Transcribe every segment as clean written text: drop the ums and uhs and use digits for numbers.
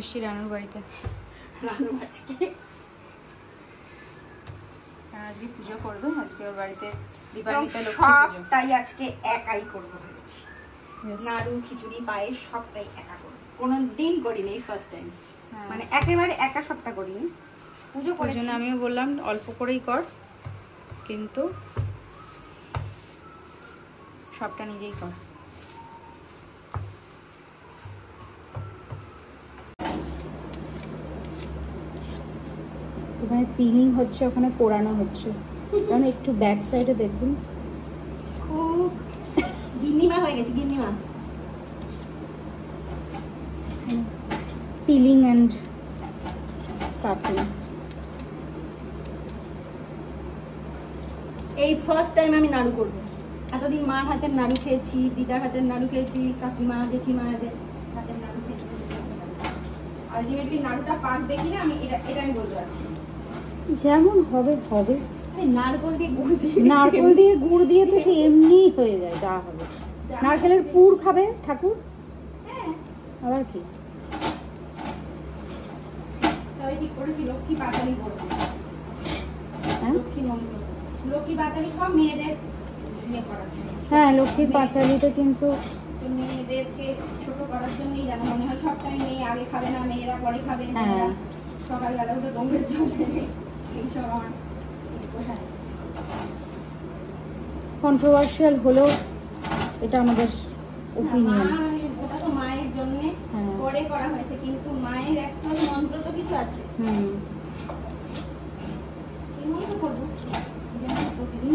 এসছি রানুর বাড়িতে। রানু আজকে পুজো করবে। আজকে ওর বাড়িতে দীপাবলিতে সবটাই আজকে একাই করবো ভেবেছি। নাড়ু, খিচুড়ি, পায়েস সবটাই একা করবো। কোনোদিন করিনি, এই ফার্স্ট টাইম। মানে একেবারে একা সবটা করিনি। পুজো করার জন্য আমিও বললাম অল্প করেই কর, কিন্তু সবটা নিজেই কর। ওখানে পিলিং হচ্ছে, ওখানে পোড়ানো হচ্ছে। কারণ একটু ব্যাক সাইডে দেখুন, খুব গিন্নিমা হয়ে গেছে। গিন্নিমা পিলিং অ্যান্ড কাটিং। এই ফার্স্ট টাইম আমি নাড়ু করবো। এতদিন মার হাতের নাড়ু খেয়েছি, দিদার হাতের নাড়ু খেয়েছি, কাকিমা জেঠিমা হাতের নাড়ু খেয়েছি। আলটিমেটলি নাড়ুটা পাকবে কিনা আমি এটা আমি বলতে পারছি। যেমন হবে হবে। নারকেল দিয়ে গুড় দিয়ে তো সে এমনিই হয়ে যায়, যা হবে। নারকেলের পুর খাবে ঠাকুর? হ্যাঁ, আবার কি? তবে ঠিক করেছি লক্ষ্মী পাঁচালি করবো। লক্ষ্মী মন্ত্র, লক্ষ্মী পাঁচালি সব মেয়েদের ইয়ে করার জন্য। হ্যাঁ, লক্ষ্মী পাঁচালিতে কিন্তু মেয়েদেরকে ছোট করার জন্যই যেন মনে হয় সবটাই মেয়ে আগে খাবে না, মেয়েরা পরে খাবে। হ্যাঁ, সকালবেলা উঠে দৌড়ের জন্য এইসব আমার পোষায়। কন্ট্রোভার্সিয়াল হলেও এটা আমাদের ওপিনিয়ন। ওটা তো মায়ের জন্য পরে করা হয়েছে, কিন্তু মায়ের একটা মন্ত্র তো কিছু আছে। কি মন্ত্র করবো প্রতিদিন?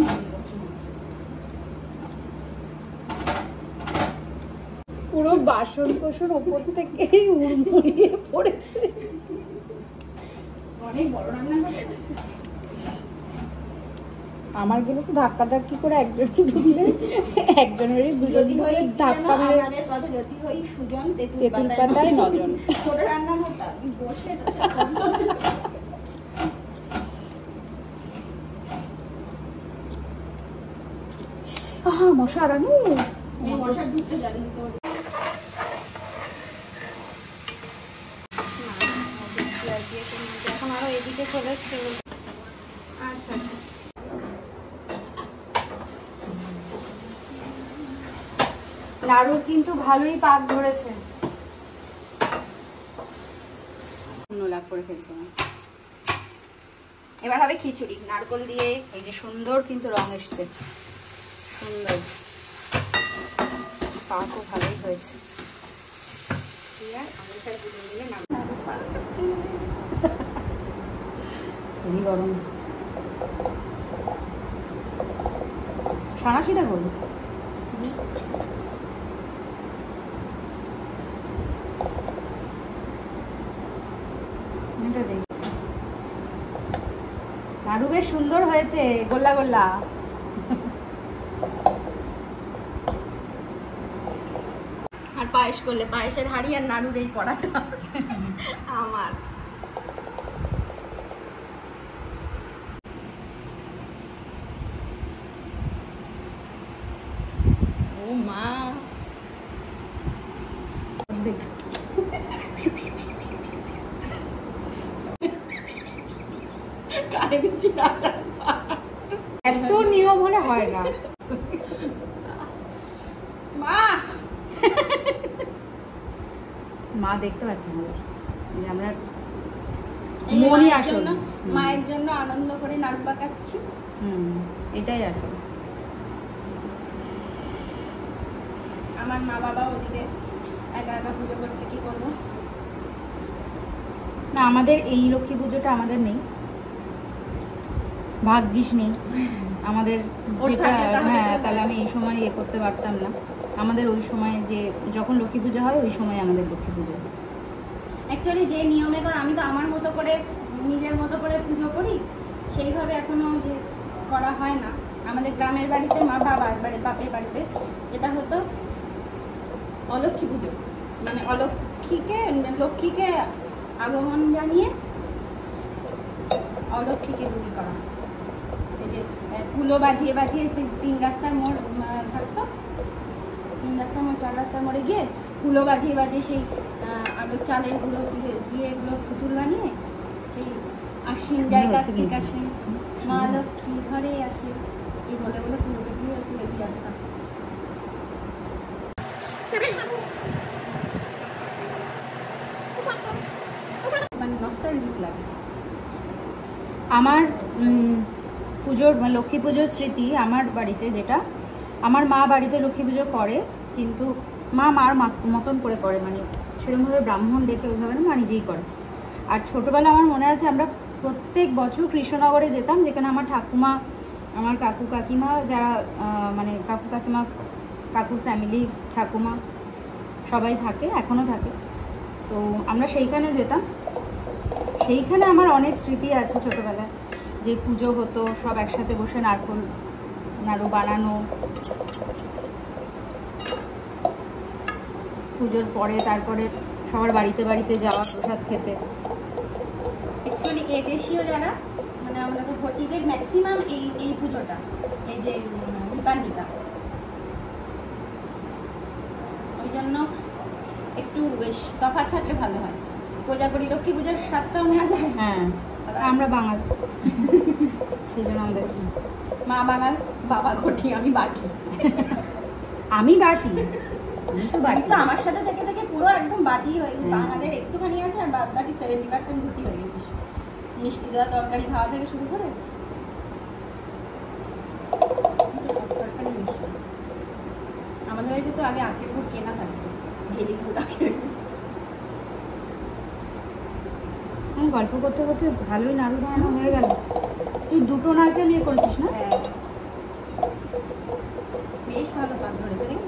পুরো বাসন কোসন ওপর থেকেই উড়মুড়িয়ে পড়েছে। অনেক বড় রান্না করতে। আমার গেলে তো ধাক্কা ধাক্কি করে একজন ঢুকলে একজনেরই দুজন ধরে ধাক্কা মেরে। আমাদের কথা যদি হই সুজন তেঁতুল পাতায় নজন। ছোট রান্না করতাম বসে মশা রানু, মশা ঢুকতে যাবে। এখন আরো এদিকে চলে এসছে। আচ্ছা আচ্ছা, নাড়ু কিন্তু ভালোই পাক ধরেছে। লাভ করে ফেলছে। এবার হবে খিচুড়ি নারকেল দিয়ে। এই যে সুন্দর কিন্তু রং এসছে, সুন্দর পাকও ভালোই হয়েছে। খুবই গরম। সাঁড়াশিটা করবো। নাড়ু বেশ সুন্দর হয়েছে, গোল্লা গোল্লা। আর পায়েস করলে পায়েসের হাড়ি আর নাড়ুর এই কড়াটা আমার। ও মা, এত নিয়ম হলে হয় না। মা দেখতে পাচ্ছে আমরা মনি আসল মায়ের জন্য আনন্দ করে নাড়ু পাকাচ্ছি। এটাই আসল। আমার মা বাবা ওদিকে একা একা পুজো করছে, কি করবো? না, আমাদের এই লক্ষ্মী পুজোটা আমাদের নেই, ভাগ্যিস নেই আমাদের। যেটা হ্যাঁ, তাহলে আমি এই সময় ইয়ে করতে পারতাম না। আমাদের ওই সময় যে যখন লক্ষ্মী পুজো হয় ওই সময় আমাদের লক্ষ্মী পুজো। অ্যাকচুয়ালি যে নিয়মে করে আমি তো আমার মতো করে নিজের মতো করে পুজো করি, সেইভাবে এখনো যে করা হয় না। আমাদের গ্রামের বাড়িতে মা বাবার বাপের বাড়িতে যেটা হতো অলক্ষ্মী পুজো, মানে লক্ষ্মীকে আগমন জানিয়ে অলক্ষ্মীকে দূরী করা। এই যে কুলো বাজিয়ে বাজিয়ে 3 রাস্তার মোড় থাকতো, 3 রাস্তার মোড় 4 রাস্তার মোড়ে গিয়ে কুলো বাজিয়ে বাজিয়ে সেই আলুর চালের গুঁড়ো দিয়ে এগুলো পুতুল বানিয়ে সেই আশ্বিন যায় কার্তিক আসে মা লক্ষ্মী ঘরে আসে এই বলে বলে কুলোকে দিয়ে তুলে দিয়ে আসতাম। মানে নস্টালজিক লাগে। আমার পুজোর লক্ষ্মী পুজোর স্মৃতি আমার বাড়িতে, যেটা আমার মা বাড়িতে লক্ষ্মী পুজো করে, কিন্তু মা মার মতন করে করে, মানে সেরকমভাবে ব্রাহ্মণ ডেকে ওইভাবে না, মা নিজেই করে। আর ছোটোবেলা আমার মনে আছে আমরা প্রত্যেক বছর কৃষ্ণনগরে যেতাম, যেখানে আমার ঠাকুমা, আমার কাকু কাকিমা যারা মানে কাকু কাকিমা, কাকুর ফ্যামিলি, ঠাকুমা সবাই থাকে, এখনও থাকে। তো আমরা সেইখানে যেতাম। সেইখানে আমার অনেক স্মৃতি আছে ছোটোবেলায়, যে পুজো হতো, সব একসাথে বসে নারকোল নাড়ু বানানো, পুজোর পরে তারপরে সবার বাড়িতে বাড়িতে যাওয়া প্রসাদ খেতে। অ্যাকচুয়ালি এদেশীয় যারা, মানে আমরা তো ঘটিদের ম্যাক্সিমাম এই পুজোটা, এই যে দীপান্বিতা, ওই জন্য একটু বেশ তফাৎ থাকলে ভালো হয়। কোজাগরি লক্ষ্মী পুজোর স্বাদটাও নেওয়া যায়। হ্যাঁ, আমরা বাঙাল, সেই জন্য আমাদের মা বাঙাল, বাবা ঘটি, আমি বাটি। আমি বাটি, বাড়ি তো আমার সাথে থেকে থেকে পুরো একদম বাটি হয়ে গেছে। বাঙালের একটুখানি আছে আর বাদ বাকি 70% ঘুটি হয়ে গেছিস। মিষ্টি দেওয়া তরকারি খাওয়া থেকে শুরু করে আমাদের বাড়িতে তো আগে আখের গুড় কেনা থাকতো, ঘেলি গুড় আখের। গল্প করতে করতে ভালোই নাড়ু বানানো হয়ে গেল। তুই দুটো নারকেল ইয়ে করেছিস না? বেশ ভালো পাক ধরেছে, দেখি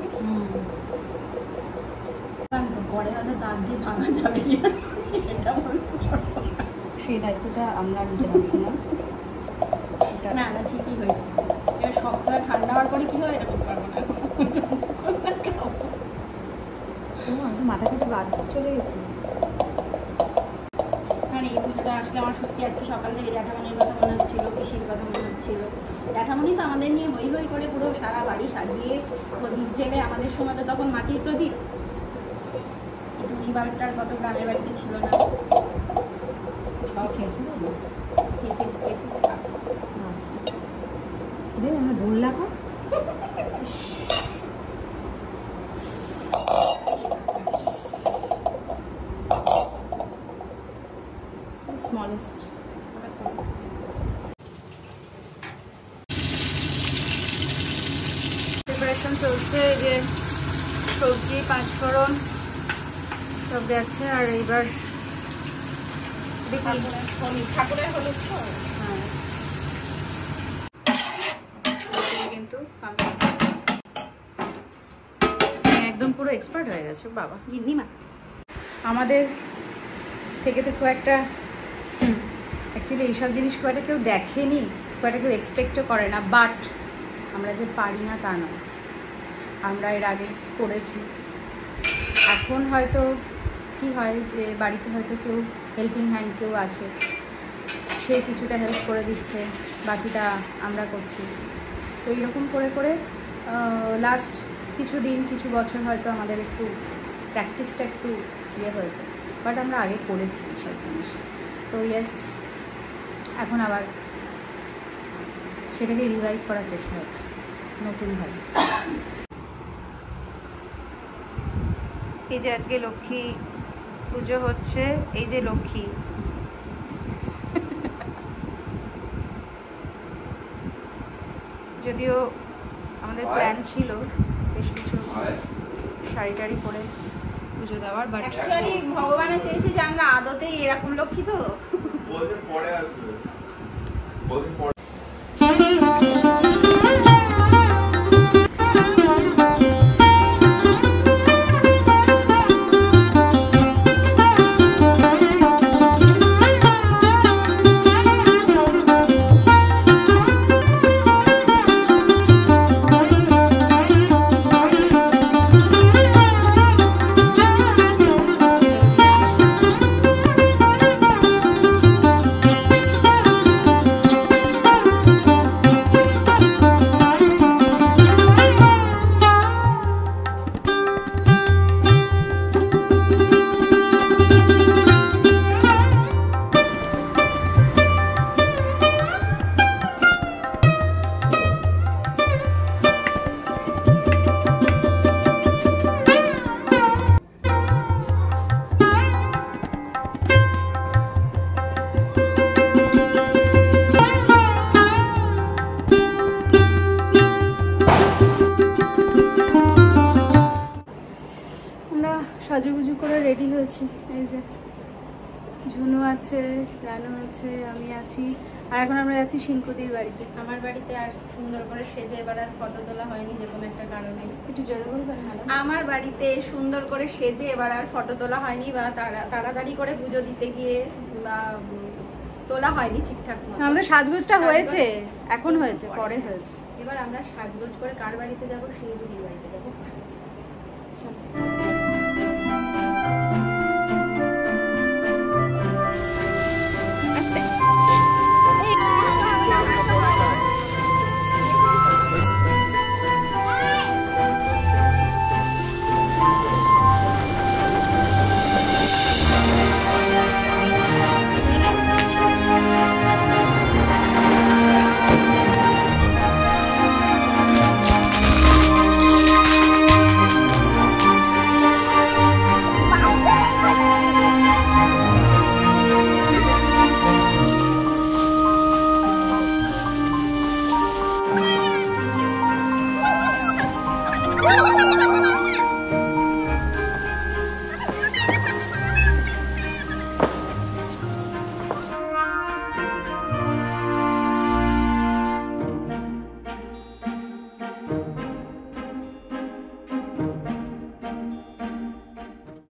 পরে হয়তো দাঁত দিয়ে ভাঙা যাবে এটা বলবো, সেই দায়িত্বটা আমরা নিতে পারছি না। না না, ঠিকই হয়েছে। এবার সবটা ঠান্ডা হওয়ার পরে কি হয় এটা বলতে পারবো না। মাথা থেকে বাদ চলে গেছে। মানে এই পুজোটা আসলে আমার সত্যি আজকে সকাল থেকে জ্যাঠামণির কথা মনে হচ্ছিল, পিসির কথা মনে হচ্ছিল। জ্যাঠামণি তো আমাদের নিয়ে হই হই করে পুরো সারা বাড়ি সাজিয়ে প্রদীপ জেলে, আমাদের সময় তো তখন মাটির প্রদীপ, টুনি বাল্বটার কত গ্রামের বাড়িতে ছিল না, সব ছেঁচে চেয়েছে। আমরা বললাম স্মলেস্ট। প্রিপারেশন চলছে, যে সবজি, পাঁচফোড়ন সব গেছে। আর এইবার ঠাকুরের হলুদ তো, হ্যাঁ, কিন্তু একদম পুরো এক্সপার্ট হয়ে গেছে বাবা। গিন্নিমা আমাদের থেকে তো খুব একটা, অ্যাকচুয়ালি এইসব জিনিস খুব একটা কেউ দেখেনি, খুব একটা কেউ এক্সপেক্টও করে না। বাট আমরা যে পারি না তা নয়, আমরা এর আগে করেছি। এখন হয়তো কি হয় যে বাড়িতে হয়তো কেউ হেল্পিং হ্যান্ড কেউ আছে, সে কিছুটা হেল্প করে দিচ্ছে, বাকিটা আমরা করছি। তো এইরকম করে করে লাস্ট কিছু দিন, কিছু বছর হয়তো আমাদের একটু প্র্যাকটিসটা একটু ইয়ে হয়েছে, বাট আমরা আগে করেছি সব জিনিস। তো ইয়েস, এখন আবার সেটাকে রিভাইভ করার চেষ্টা হচ্ছে নতুনভাবে। এই যে আজকে লক্ষ্মী পুজো হচ্ছে, এই যে লক্ষ্মী, যদিও আমাদের প্ল্যান ছিল বেশ কিছু শাড়ি টাড়ি পরে পুজো দেওয়ার, বাট অ্যাকচুয়ালি ভগবানের চেয়েছে যে আমরা আদতেই এরকম লক্ষ্মী তো পরে আসবে। ঝুনু আছে, রানু আছে, আমি আছি। আর এখন আমরা যাচ্ছি সিংকুদির বাড়িতে। আমার বাড়িতে আর সুন্দর করে সেজে এবার আর ফটো তোলা হয়নি, যে কোনো একটা কারণে। একটু জোরে বলবেন ম্যাডাম? আমার বাড়িতে সুন্দর করে সেজে এবার আর ফটো তোলা হয়নি, বা তাড়াতাড়ি করে পুজো দিতে গিয়ে বা তোলা হয়নি ঠিকঠাক মতো। আমাদের সাজগোজটা হয়েছে, এখন হয়েছে, পরে হয়েছে। এবার আমরা সাজগোজ করে কার বাড়িতে যাবো? সেই দিদির বাড়িতে যাবো।